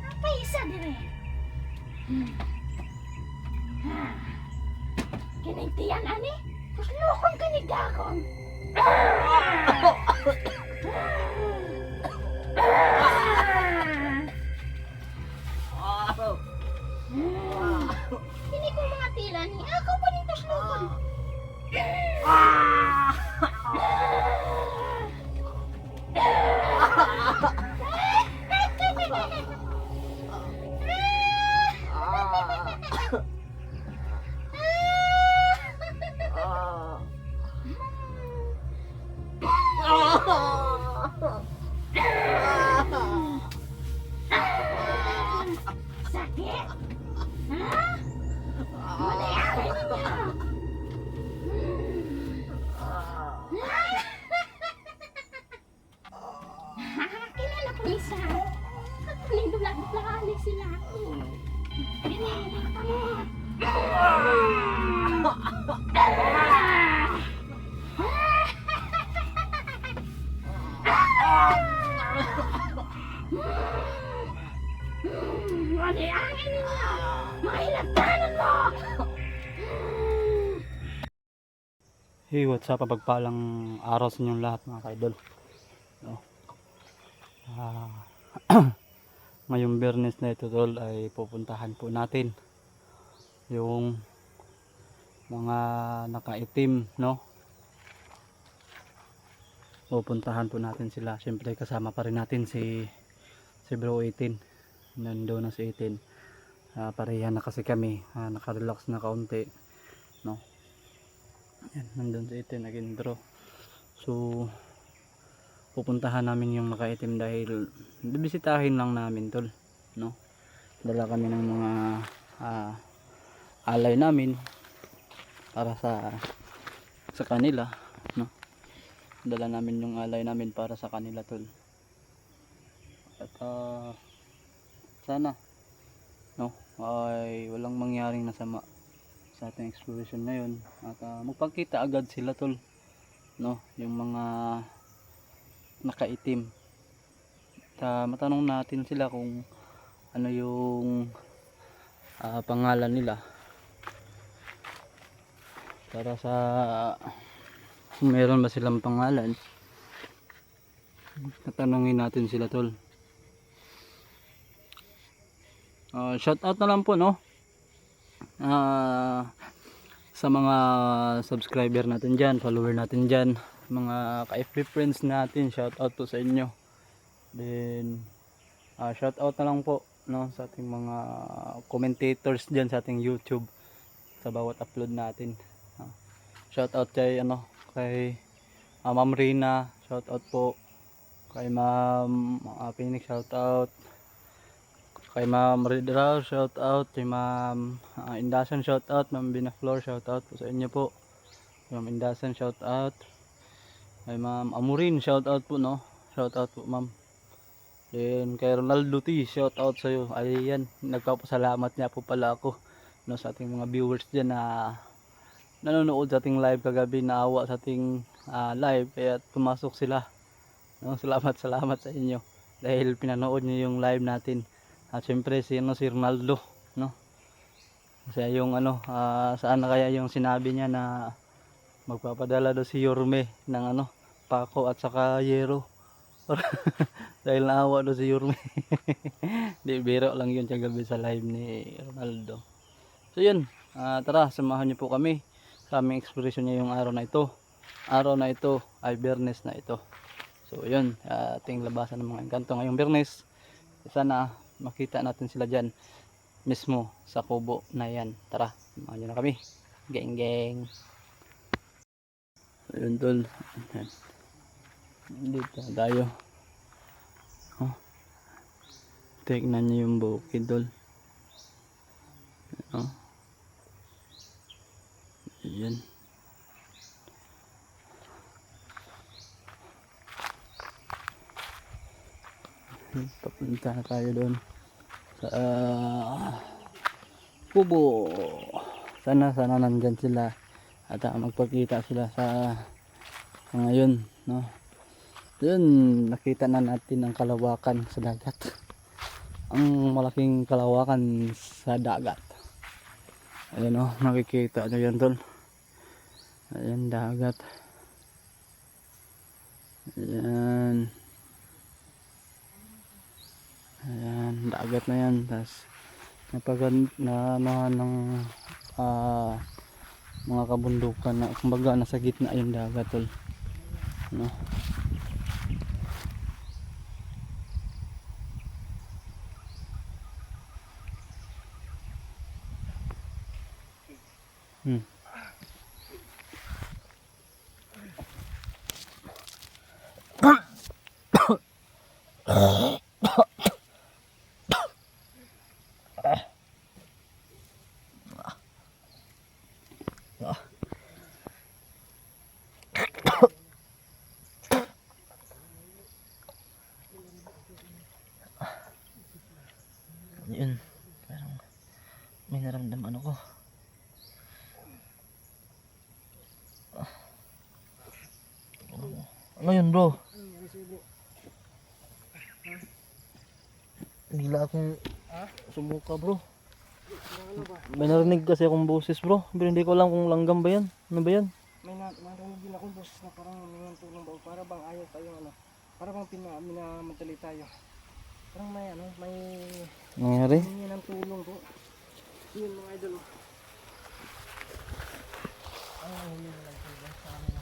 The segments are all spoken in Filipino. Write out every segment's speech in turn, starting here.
Apa isa dire? Kinitiyan ani? Puslokon ka ni Gagong. Kini ko mga tila ni ako pa rin puslokon. Sakit? Ha? Manayakin niyo! Kilala ko isa. At panindula-dula sila. Kinala ka mo. Manayakin niyo! Mahilagtanan mo! Hey, what's up? Pagpalang araw sa inyong lahat mga ka-idol. No? Ngayong Biyernes na ito tol ay pupuntahan po natin yung mga nakaitim, no? Pupuntahan po natin sila. Siyempre kasama pa rin natin si Bro 18. Nandoon na si 18. Pareha na kasi kami. Naka-relax na kaunti, no? Yan, nandun si 18 again bro. So pupuntahan namin yung nakaitim dahil bibisitahin lang namin tol, no? Dala kami ng mga alay namin para sa kanila, no? Dala namin yung alay namin para sa kanila tol. At sana, no, ay walang mangyaring masama sa ating exploration ngayon at magpagkita agad sila tol, no, yung mga nakaitim. At matanong natin sila kung ano yung pangalan nila para sa kung meron ba silang pangalan. Tatanungin natin sila tol. Shout out na lang po, no, sa mga subscriber natin dyan, follower natin dyan, mga ka-FB friends natin, shout out po sa inyo. Then shout out na lang po, no, sa ating mga commentators dyan sa ating YouTube sa bawat upload natin. Shout out kay Ma'am Rina, shout out po kay Ma'am Phoenix, shout out kay Ma'am Ridra, shout out kay Ma'am Indasan, shout out Ma'am Binaflor, shout out po sa inyo po. Ma'am Indasan, shout out kay Ma'am Amurin, shout out po, no, shout out po ma'am. Then kay Ronaldo T, shout out sa iyo. Ayan, nagpapasalamat niya po pala ako, no, sa ating mga viewers diyan na nanonood sa ating live kagabi, naawa sa ating live kaya pumasok sila, no. Salamat sa inyo dahil pinanood niyo yung live natin. At syempre si Ronaldo, no, siya yung saan na kaya yung sinabi niya na magpapadala daw si Yorme ng pako at saka yero dahil naawa daw si Yorme. Di biro lang yun kagabi sa live ni Ronaldo. So yun, tara samahan niyo po kami sa aming exploration niya yung araw na ito. Araw na ito ay Biyernes na ito. So yun, ating labasan ng mga engkanto ngayong Biyernes. Sana makita natin sila dyan mismo sa kubo na yan. Tara, samahan nyo na kami. Geng geng. Ayun tol, dito tayo. Tignan niyo yung bukid dol. Oh. Ayan. Papunta na tayo doon sa kubo. Sana nandyan sila at magpakita sila sa ngayon, no? Doon nakita na natin ang kalawakan sa dagat. Ang malaking kalawakan sa dagat. Ayan, oh, nakikita nyo yan tol. Ayan, dagat. Ayan. Ayan, dagat na yan. Tapos naanohan ng mga kabundukan na kumbaga nasa gitna yung dagat tol, no? Yun, parang may naramdaman ako. Ano yun bro? Bigla akong sumuka bro. May narinig kasi akong boses bro, pero hindi ko alam kung langgam ba yan. Ano ba yan? May narinig din akong boses na parang tulong ba, para bang ayaw tayo ano, para bang minamadali tayo. Parang may ano, may Nangyari? hingi ng tulong bro. Yun mga idol. Ang hingi ng tulong sa amin.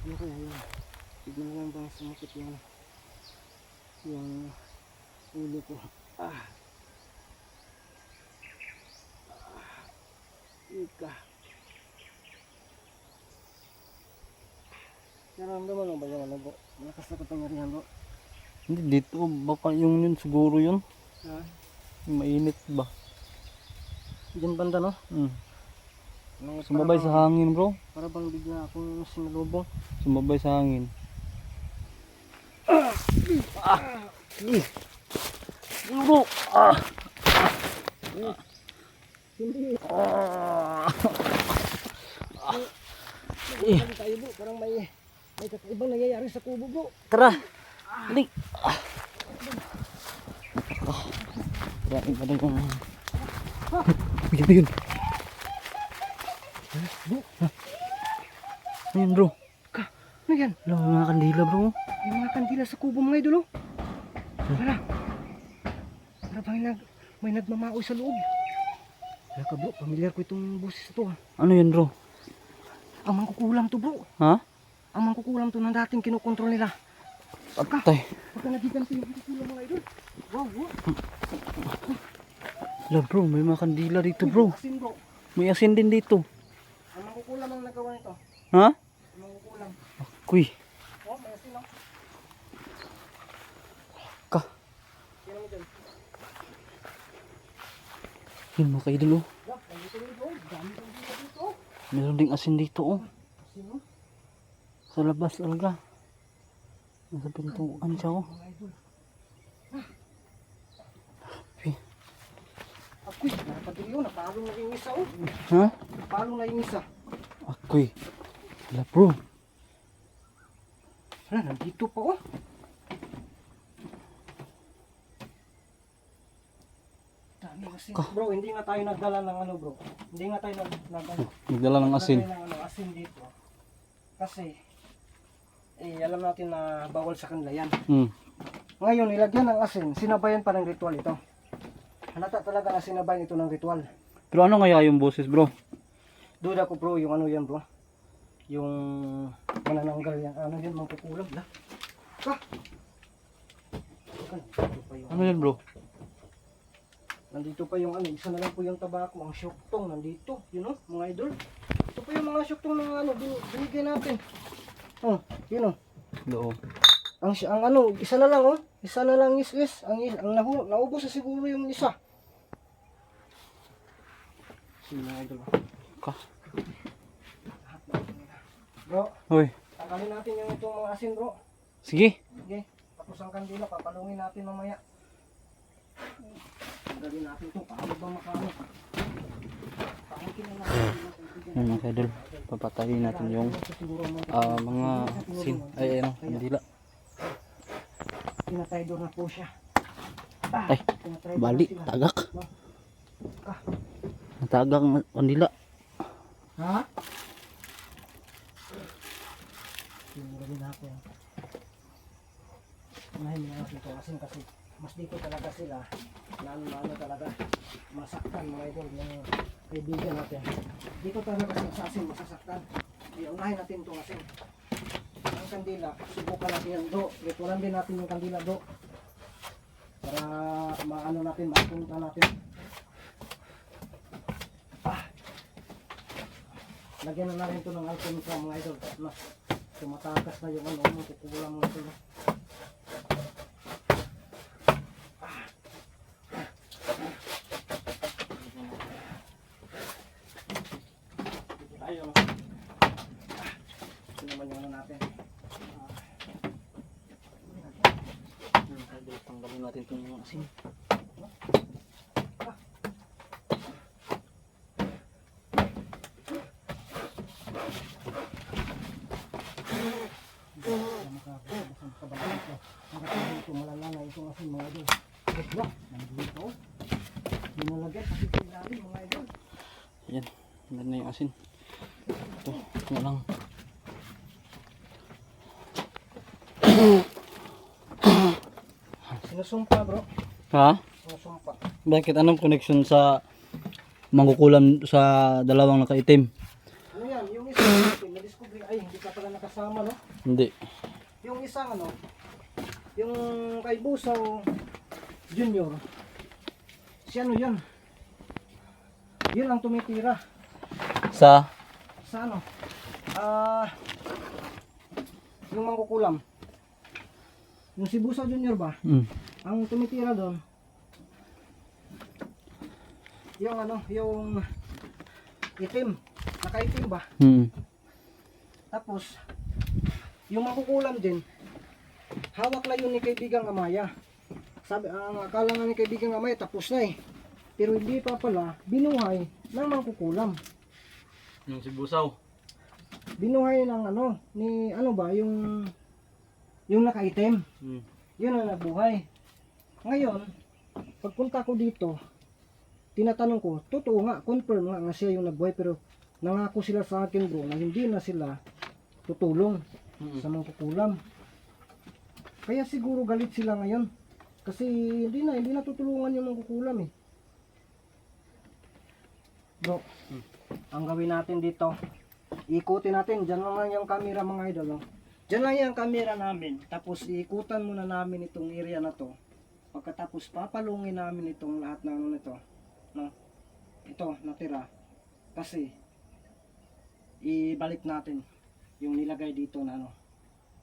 Ano kaya yun? Tignan lang bang sumakit yung ulo ko. Ika. Naramdaman mo ba yung ano bro? Malakas na kapangyarihan bro. Hindi dito, baka yung yun siguro yun. Ha? Mainit ba? Diyan banda no? Sumabay sa hangin bro. Para bang bigla akong sinalubong. Sumabay sa hangin. Bro! Hindi. Tayo bro, parang may kakaibang nangyayari sa kubo bro. Tara! Dali! Grabe pa rin kung... Yun. Ayun bro. Ano yan? Wala mga kandila bro. May mga kandila sa kubo mga idol oh. Wala. Wala bang may nagmamaoy sa loob. Wala ka bro, pamilyar ko itong boses ito ha. Ano yun bro? Ang mangkukulam to bro. Ha? Ang mangkukulam to na dating kinukontrol nila. Patay. Pagka nagiganti yung mangkukulam mga idol. Wow, wow. Wala bro, may mga kandila dito bro. Asin bro. May asin din dito. Ang mangkukulam ang nagawa nito. Ha? Ang mangkukulam. Kuy. Oh, may asin oh. Ka. Yan mo dyan. Yun mga kaidol oh. Wah, nandito dito oh. Dami kang dito oh. Meron ding asin dito oh. Asin oh. Sa labas talaga. Nasa pintuan siya oh. Mga idol. Pi. Ako'y, nakapagiliw, napalong na yung isa oh. Ha? Napalong na yung isa. Akoy. Wala bro. Wala, nandito pa oh. Dami asin. Bro, hindi nga tayo nagdala ng ano bro. Hindi nga tayo Nagdala ng asin. ng ano, asin dito. Kasi, alam natin na bawal sa kanila yan. Ngayon, nilagyan ng asin, sinabayan pa ng ritual ito. Halata talaga na sinabayan ito ng ritual. Pero ano kaya yung boses bro? Duda ko bro, yung ano yan bro. Yung manananggal yan. Ano yan, mangkukulam na. Ano yan bro? Nandito pa yung ano, isa na lang po yung tabako, ang syuktong nandito, yun o, mga idol. Ito pa yung mga syuktong na ano, binigay natin. Oh, yun o. Loo. Ang ano, isa na lang oh. Isa na lang is. Naubos na siguro yung isa. Sige mga idol. Ka. Bro, Hoy. tanggalin natin yung itong mga asin bro. Sige. Sige, tapos ang kandila, papalungin natin mamaya. Tanggalin natin ito, paano ba makaano? Paangkin na natin. Yan mga idol. Papatayin natin yung mga sin. Ay, ano, kandila. Tinatidor na po siya. Ay, Tinatidor bali, na sila. tagak. Ah, Natagak ang kandila. ha? Tingnan natin. Unahin mo natin ito kasi mas dito talaga sila na ano talaga masaktan mga idol yung kaibigan natin. Dito talaga sila sa asin masasaktan. Kaya unahin natin ito asin. Ang kandila, subukan natin yung do. Ritualan din natin yung kandila do. Para maano natin, mapunta natin. Lagyan na natin ito ng alcohol mga idol. Mas tumatakas na yung ano mo, kukulang mo ito. Tayo. Ito naman yung ano natin. Tanggalin natin itong mga asin. Ito malala na itong asin mga idol. Ito, nandito. Dinalagyan kasi pinali mga idol. Ayan, ganda na yung asin. Ito na lang. Sinusumpa bro. Ha? Sinusumpa. Bakit? Anong connection sa mangkukulam sa dalawang nakaitim? Ano yan? Yung isang natin na-discover ay hindi ka pala nakasama no? Hindi. Yung isang ano, yung kay Busaw Junior, si ano yun? Yun ang tumitira Sa? sa ano? Yung mangkukulam. Yung si Busaw Junior ba? Ang tumitira doon, yung ano, yung itim, nakaitim ba? Tapos, yung mangkukulam din, hawak na yun ni kaibigang Amaya. Sabi, ang akala nga ni kaibigang Amaya, tapos na eh. Pero hindi pa pala, binuhay ng mangkukulam. Yung si Busaw. Binuhay ng ano, ni ano ba, yung nakaitim. Yun ang nabuhay. Ngayon, pagpunta ko dito, tinatanong ko, totoo nga, confirm nga siya yung nabuhay, pero nangako sila sa akin bro, na hindi na sila tutulong sa mangkukulam. Kaya siguro galit sila ngayon. Kasi hindi na tutulungan yung mangkukulam eh. Bro, ang gawin natin dito, ikutin natin, dyan lang yung camera mga idol. No? Dyan lang yung camera namin. Tapos iikutan muna namin itong area na to. Pagkatapos papalungin namin itong lahat ng ano nito. No? Ito, natira. Kasi, ibalik natin yung nilagay dito na ano,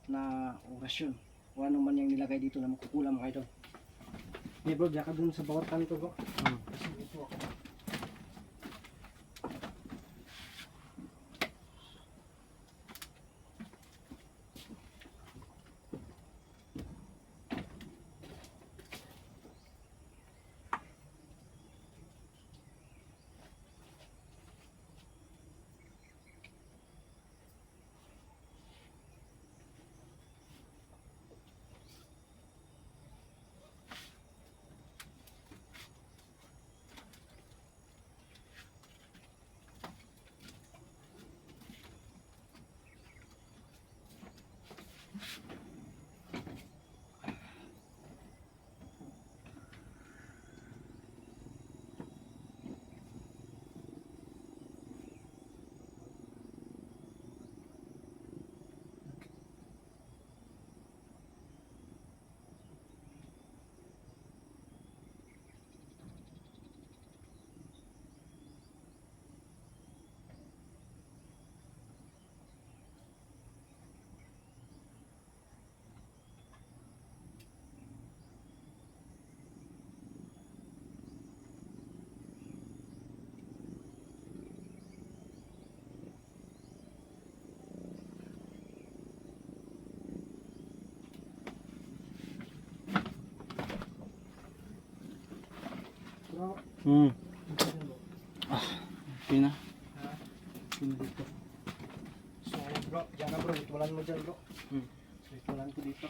na orasyon. O ano man yung nilagay dito na makukulam mga idol. Hey bro, diyan ka dun sa bawat kanto bro. Kasi dito ako. bro. Hmm. Okay na. Okay na dito. So bro, dyan na bro, ritualan mo dyan bro. Hmm. So ritualan ko dito.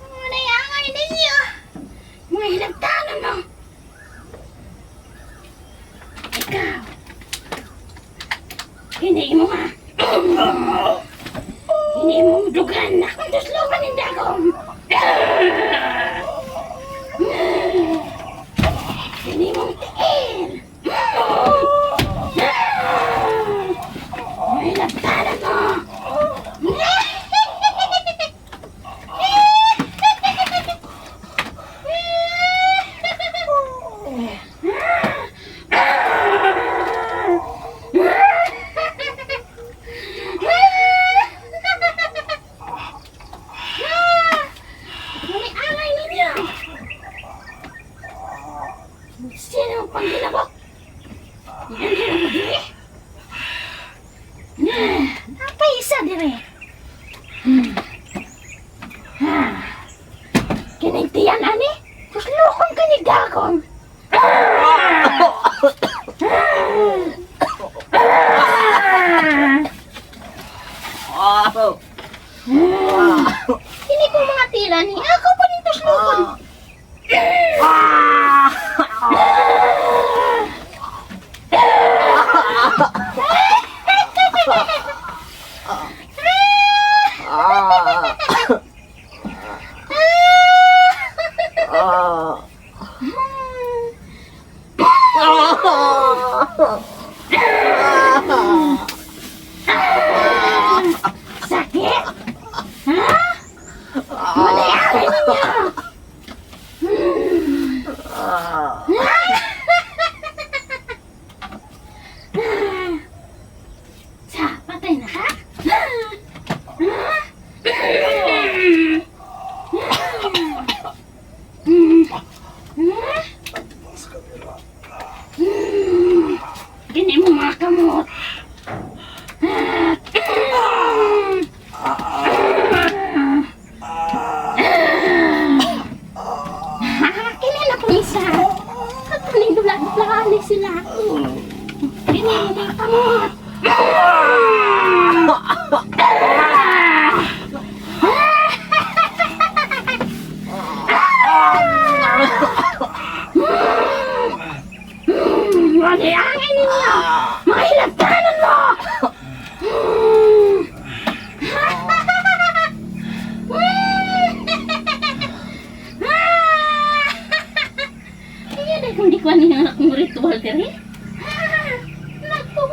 Ano yung angay ninyo? Mga hinagtanan mo. Ikaw. Hindi mo nga. Hindi mo dugan na kung tuslukan ng dagom. Hindi mo tiin. Mga hinagtanan mo. May angay ninyo! Sino ang pangginabok? Yan din mo dire? Apa isa dire? Kinigtiyan ani? Puslukon ka ni Dagong! Hindi ko mga tila ni ako pa rin tuslukon. Sakit? Ha? Malayakin ninyo! Sa, patay na ka? Kini mo mga kamot. Kinala ko isa. At kuning dulaan sila. Kini mo mga kamot. Maliyangin ninyo! Mga hilagtanan mo! Kaya dahil kung di ko ano yung anak mong ritual diri? Naku!